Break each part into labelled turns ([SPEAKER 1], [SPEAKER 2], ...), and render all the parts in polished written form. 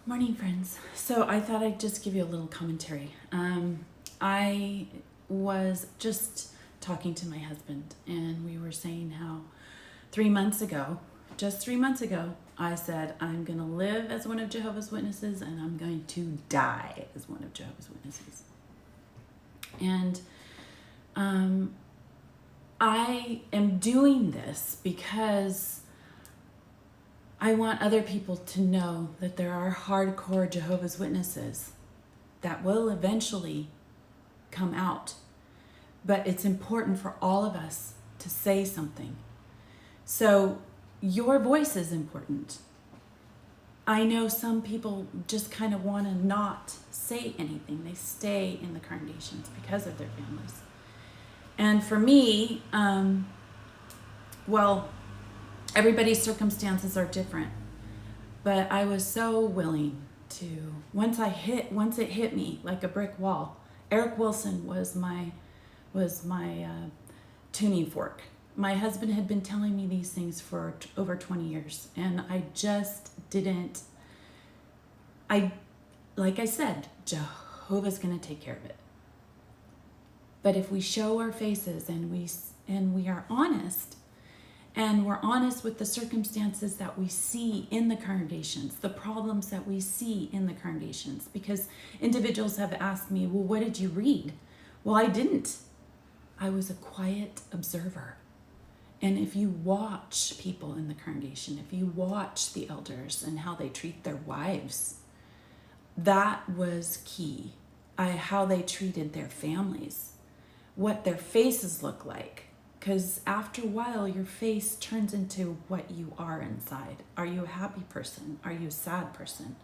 [SPEAKER 1] Morning, friends. So I thought I'd just give you a little commentary. I was just talking to my husband, and we were saying how 3 months ago, just 3 months ago, I said, I'm going to live as one of Jehovah's Witnesses, and I'm going to die as one of Jehovah's Witnesses. And I am doing this because I want other people to know that there are hardcore Jehovah's Witnesses that will eventually come out. But it's important for all of us to say something. So your voice is important. I know some people just kind of want to not say anything. They stay in the congregations because of their families. And for me, everybody's circumstances are different, but I was so willing to, once it hit me like a brick wall. Eric Wilson was my tuning fork. My husband had been telling me these things for over 20 years, and I just didn't. Like I said, Jehovah's going to take care of it. But if we show our faces and we are honest, and we're honest with the circumstances that we see in the congregations, the problems that we see in the congregations, because individuals have asked me, well, what did you read? Well, I didn't. I was a quiet observer. And if you watch people in the congregation, if you watch the elders and how they treat their wives, that was key. How they treated their families, what their faces look like. Because after a while, your face turns into what you are inside. Are you a happy person? Are you a sad person?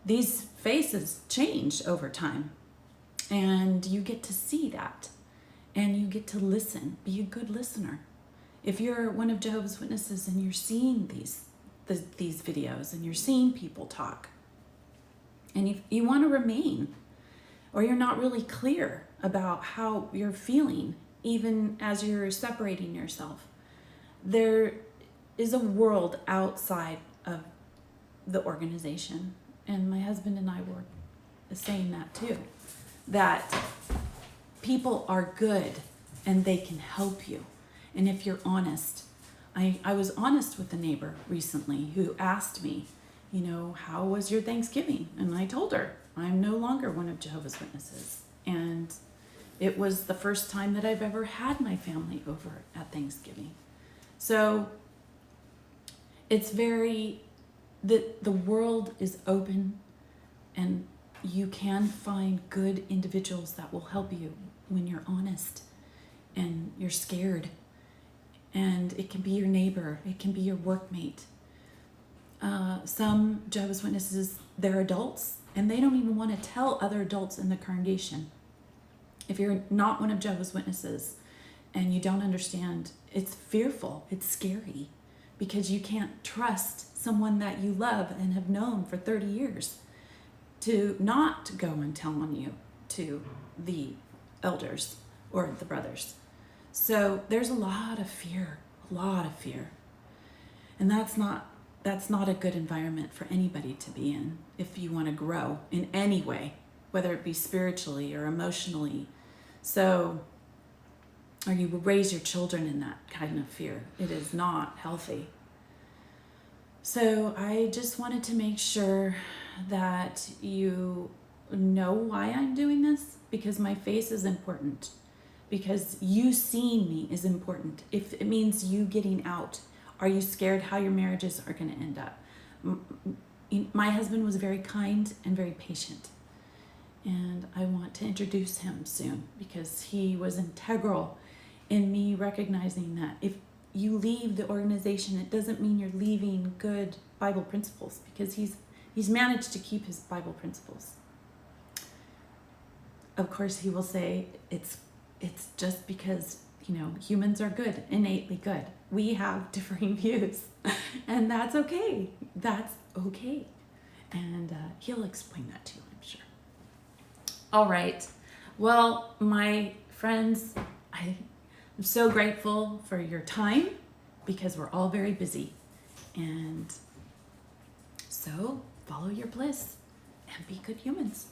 [SPEAKER 1] These faces change over time. And you get to see that. And you get to listen. Be a good listener. If you're one of Jehovah's Witnesses and you're seeing these videos and you're seeing people talk, and if you want to remain, or you're not really clear about how you're feeling, even as you're separating yourself, there is a world outside of the organization. And my husband and I were saying that too, that people are good and they can help you. And if you're honest, I was honest with a neighbor recently who asked me, how was your Thanksgiving? And I told her, I'm no longer one of Jehovah's Witnesses. And it was the first time that I've ever had my family over at Thanksgiving. So it's the world is open, and you can find good individuals that will help you when you're honest and you're scared. And it can be your neighbor, it can be your workmate. Some Jehovah's Witnesses, they're adults, and they don't even want to tell other adults in the congregation. If you're not one of Jehovah's Witnesses and you don't understand, it's fearful, it's scary, because you can't trust someone that you love and have known for 30 years to not go and tell on you to the elders or the brothers. So there's a lot of fear. And that's not a good environment for anybody to be in if you want to grow in any way, whether it be spiritually or emotionally. So, or you raise your children in that kind of fear. It is not healthy. So I just wanted to make sure that you know why I'm doing this, because my face is important. Because you seeing me is important. If it means you getting out, are you scared how your marriages are going to end up? My husband was very kind and very patient. And I want to introduce him soon, because he was integral in me recognizing that if you leave the organization, it doesn't mean you're leaving good Bible principles, because he's managed to keep his Bible principles. Of course, he will say it's just because, humans are good, innately good. We have differing views, and that's okay. That's okay. And he'll explain that to you, I'm sure. All right. Well, my friends, I'm so grateful for your time, because we're all very busy. And So follow your bliss and be good humans.